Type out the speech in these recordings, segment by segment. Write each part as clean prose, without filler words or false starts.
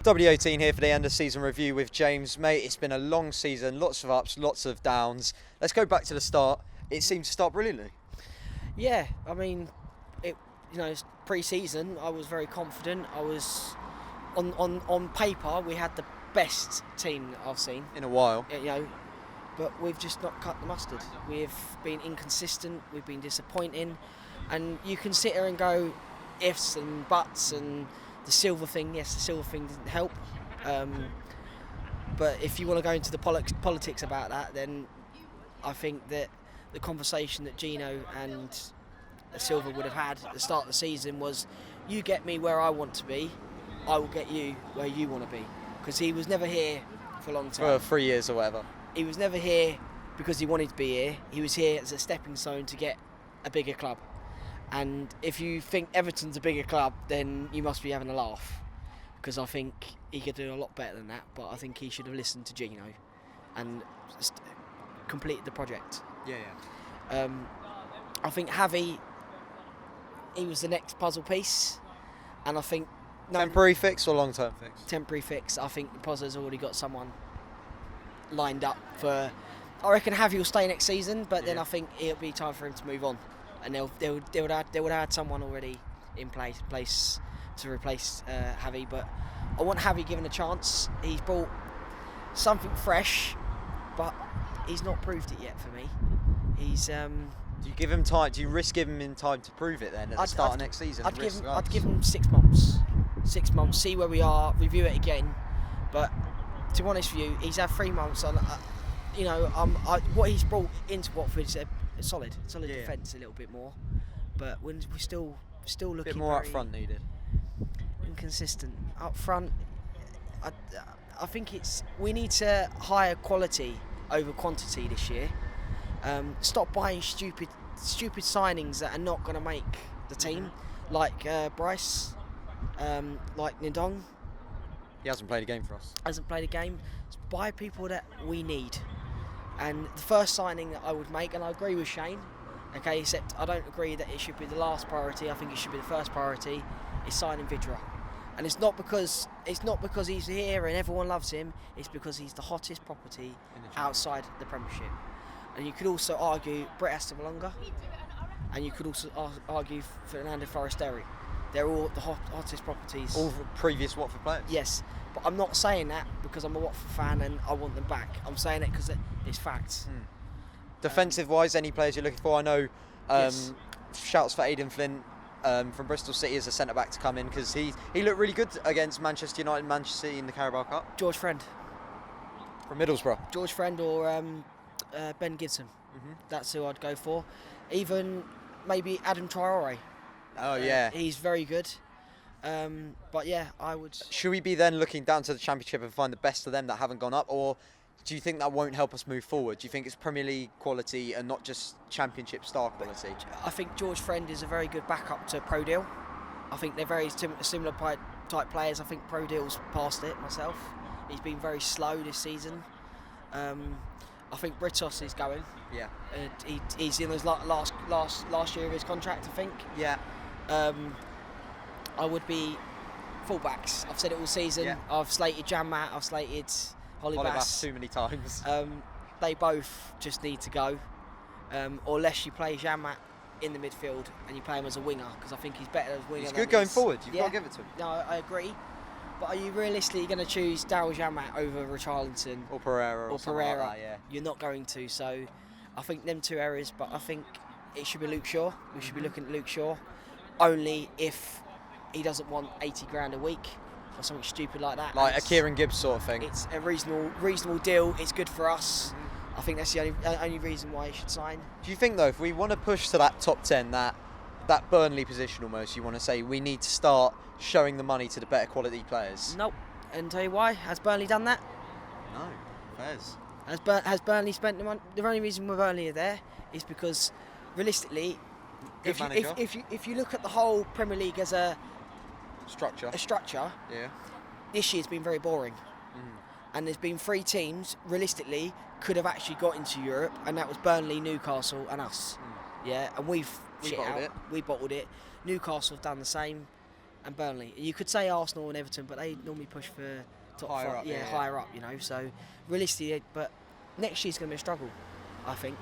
WD18 here for the end of season review with James. Mate, it's been a long season, lots of ups, lots of downs. Let's go back to the start. It seemed to start brilliantly. Yeah, I mean, it's pre-season. I was very confident. I was on paper. We had the best team that I've seen in a while. But we've just not cut the mustard. We've been inconsistent. We've been disappointing, and you can sit here and go ifs and buts and the silver thing. Yes, the silver thing didn't help. But if you want to go into the politics about that, then I think that the conversation that Gino and Silva would have had at the start of the season was, you get me where I want to be, I will get you where you want to be. Because he was never here for a long time. For 3 years or whatever. He was never here because he wanted to be here. He was here as a stepping stone to get a bigger club. And if you think Everton's a bigger club, then you must be having a laugh. Because I think he could do a lot better than that, but I think he should have listened to Gino and completed the project. Yeah. I think Javi, he was the next puzzle piece, and I think temporary fix or long-term fix? Temporary fix. I think Pozzo's already got someone lined up for. I reckon Javi will stay next season, but then I think it'll be time for him to move on, and they would have had someone already in place to replace Javi. But I want Javi given a chance. He's brought something fresh, but he's not proved it yet for me. He's. Do you give him time? Do you risk giving him time to prove it then at the start of next season? I'd give him 6 months. 6 months, see where we are, review it again. But to be honest with you, he's had 3 months on. What he's brought into Watford is a solid defence, a little bit more. But we're still looking a bit more up front needed. Inconsistent up front. I think we need to hire quality over quantity this year. Stop buying stupid signings that are not going to make the team, like Bryce, like Ndong. He hasn't played a game for us. Hasn't played a game. Buy people that we need. And the first signing that I would make, and I agree with Shane, okay, except I don't agree that it should be the last priority. I think it should be the first priority. Is signing Vidra. And it's not because he's here and everyone loves him. It's because he's the hottest property outside the Premiership. And you could also argue Brett Astamalonga, and you could also argue Fernando Forestieri. They're all the hottest properties. All previous Watford players? Yes, but I'm not saying that because I'm a Watford fan and I want them back. I'm saying it because it's facts. Defensive-wise, any players you're looking for? I know shouts for Aidan Flint from Bristol City as a centre-back to come in, because he looked really good against Manchester United and Manchester City in the Carabao Cup. George Friend. From Middlesbrough. George Friend or Ben Gibson. That's who I'd go for. Even maybe Adam Traore. Oh yeah, he's very good. But yeah, I would. Should we be then looking down to the Championship and find the best of them that haven't gone up, or do you think that won't help us move forward? Do you think it's Premier League quality and not just Championship star quality? I think George Friend is a very good backup to Pro Deal. I think they're very similar type players. I think Pro Deal's past it myself. He's been very slow this season. I think Britos is going. Yeah. He's in his last year of his contract, I think. Yeah. I would be fullbacks. I've said it all season. Yeah. I've slated Janmat. I've slated Hollybass too many times. They both just need to go. Or unless you play Janmat in the midfield and you play him as a winger, because I think he's better as a winger. He's good going forward. You've got to give it to him. No, I agree. But are you realistically going to choose Daryl Janmat over Richarlison or Pereira? Or Pereira? Like that, yeah. You're not going to. So I think them two areas. But I think it should be Luke Shaw. We should be looking at Luke Shaw. Only if he doesn't want 80 grand a week or something stupid like that. Like a Kieran Gibbs sort of thing. It's a reasonable deal. It's good for us. I think that's the only reason why he should sign. Do you think though, if we want to push to that top 10, that Burnley position almost, you want to say we need to start showing the money to the better quality players? Nope. And tell you why. Has Burnley done that? No. Fairs. Has Burnley spent the money? The only reason we're Burnley are there is because realistically, if you look at the whole Premier League as a structure, yeah, this year's been very boring. And there's been 3 teams realistically could have actually got into Europe, and that was Burnley, Newcastle, and us. Yeah, and we bottled it. Newcastle have done the same. and Burnley. You could say Arsenal and Everton, but they normally push for top Higher five. up, Yeah, yeah. higher up. You know, so realistically, but next year's going to be a struggle, I think,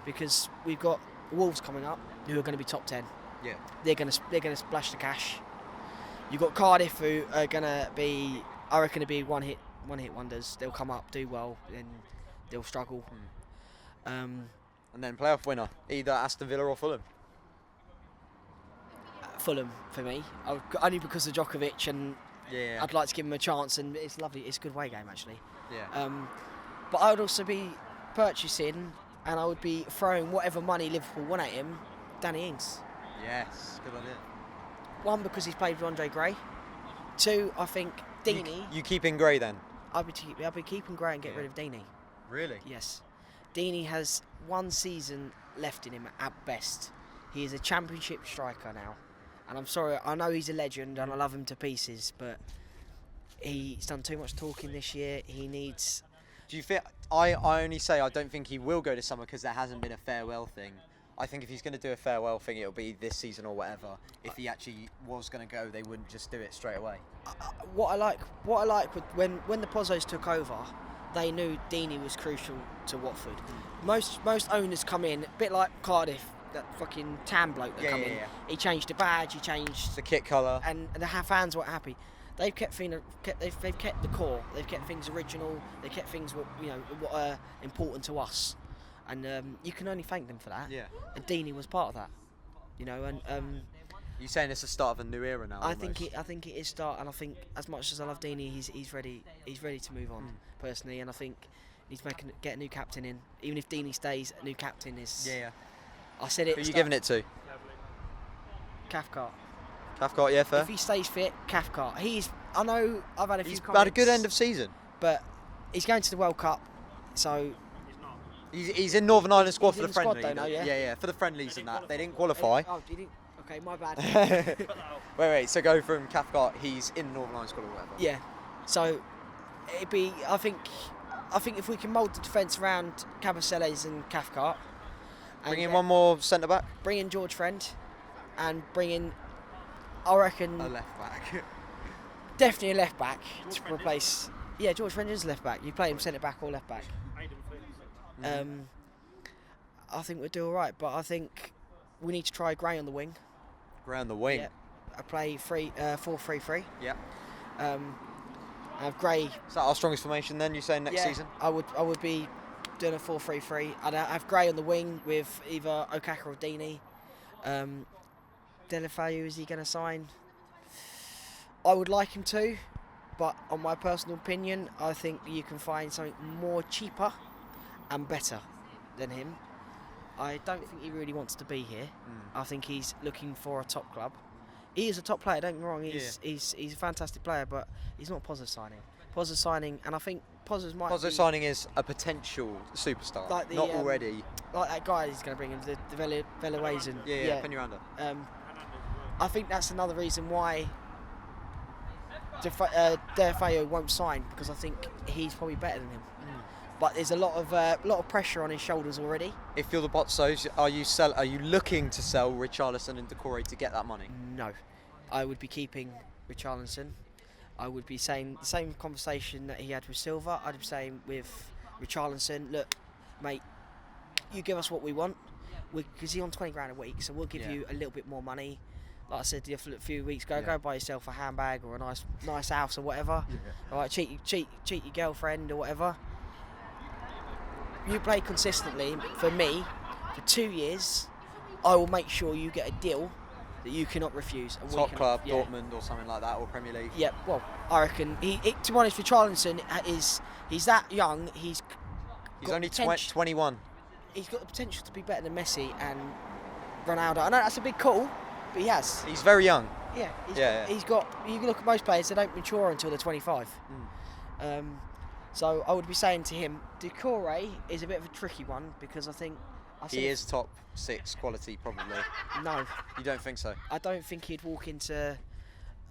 because we've got Wolves coming up, who are going to be top 10. Yeah. They're going to splash the cash. You've got Cardiff, who are going to be, I reckon, to be one hit wonders. They'll come up, do well, then they'll struggle. And then playoff winner, either Aston Villa or Fulham. Fulham for me, only because of Djokovic, and Yeah. I'd like to give him a chance, and it's lovely. It's a good away game actually. Yeah. But I would also be purchasing, and I would be throwing whatever money Liverpool want at him, Danny Ings. Yes. Good idea. One, because he's played with Andre Gray. Two, I think Dini. You keeping Gray then? I'll be keeping Gray and get rid of Dini. Really? Yes. Dini has one season left in him at best. He is a championship striker now. And I'm sorry, I know he's a legend and I love him to pieces, but he's done too much talking this year. He needs... Do you feel? I only say I don't think he will go this summer because there hasn't been a farewell thing. I think if he's going to do a farewell thing, it'll be this season or whatever. If he actually was going to go, they wouldn't just do it straight away. What I like with when the Pozzos took over, they knew Dini was crucial to Watford. Most owners come in, a bit like Cardiff, that fucking tan bloke that come in. Yeah. He changed the badge, he changed The kit colour. and the fans weren't happy. They've kept they've kept the core. They've kept things original. They kept things what are important to us, and you can only thank them for that. Yeah. And Dini was part of that, and You're saying it's the start of a new era now. I think it is start, and I think as much as I love Dini, he's ready to move on personally, and I think he's get a new captain in. Even if Dini stays, a new captain is. Yeah. I said it. Who are you giving it to? Cathcart. Cathcart, yeah, fair. If he stays fit, Cathcart. I know I've had a few He's comments, had a good end of season. but he's going to the World Cup, so. He's in Northern Ireland squad He's for in the the squad friendly. though, no, yeah? Yeah, for the friendlies and that. They didn't qualify. Oh, did he? Okay, my bad. Wait. So go from Cathcart. He's in Northern Ireland squad or whatever. Yeah. So it'd be. I think if we can mould the defence around Cabaceles and Cathcart, and Bring in one more centre back. bring in George Friend, and bring in, I reckon, A left back. definitely a left back to replace. Yeah, George Friend is left back. You play him centre back or left back. I think we'll do all right, but I think we need to try Gray on the wing. Around the wing. Yeah. I play 4-3-3. Yeah. Have Gray. Is that our strongest formation then? You saying next season? I would be doing a 4-3-3. I'd have Gray on the wing with either Okaka or Dini. Delafeu, is he going to sign? I would like him to, but on my personal opinion, I think you can find something more cheaper and better than him. I don't think he really wants to be here. I think he's looking for a top club. He is a top player, don't get me wrong. He's a fantastic player, but he's not a positive signing. Positive signing, and I think Positive might Positive be signing is a potential superstar, like the, not already. like that guy he's going to bring him, the Veloazen. Yeah, Peñaranda. I think that's another reason why Delafeu won't sign, because I think he's probably better than him. But there's a lot of pressure on his shoulders already. If you're the Botsos, are you looking to sell Richarlison and Decore to get that money? No, I would be keeping Richarlison. I would be saying the same conversation that he had with Silva. I'd be saying with Richarlison, look, mate, you give us what we want, because he's on 20 grand a week, so we'll give you a little bit more money. Like I said to you a few weeks ago, go buy yourself a handbag or a nice house or whatever. All right, cheat your girlfriend or whatever. You play consistently for me for 2 years, I will make sure you get a deal that you cannot refuse. And Top club, Dortmund or something like that, or Premier League. Yeah, well, I reckon to be honest, with Richarlison, he's that young. He's only 21. He's got the potential to be better than Messi and Ronaldo. I know that's a big call, but he has. He's very young. Yeah, he's got. You can look at most players; they don't mature until they're 25. So I would be saying to him, Decore is a bit of a tricky one, because I think he is top 6 quality, probably. No, you don't think so? I don't think he'd walk into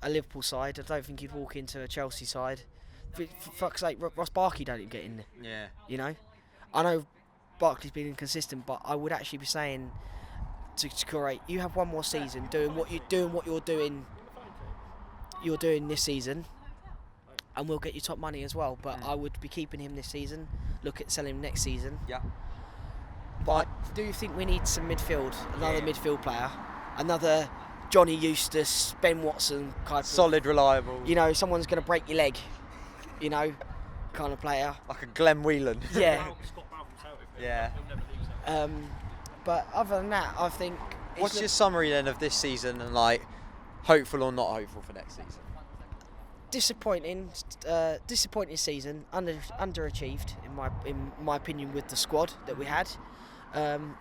a Liverpool side. I don't think he'd walk into a Chelsea side. For fuck's sake, Ross Barkley don't even get in there. Yeah. You know, I know Barkley's been inconsistent, but I would actually be saying to Decore, you have one more season doing what you're doing you're doing this season, and we'll get you top money as well. But I would be keeping him this season. Look at selling him next season. Yeah. But I do think we need some midfield, another midfield player, another Johnny Eustace, Ben Watson kind of Solid, reliable. You know, someone's going to break your leg. You know, kind of player. Like a Glenn Whelan. Yeah. Yeah. But other than that, I think. What's your summary then of this season and like hopeful or not hopeful for next season? Disappointing season, underachieved in my opinion with the squad that we had.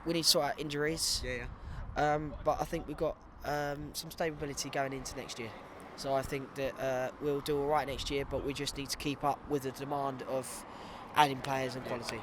We need to sort out injuries. Yeah. But I think we've got some stability going into next year. So I think that we'll do all right next year, but we just need to keep up with the demand of adding players and quality.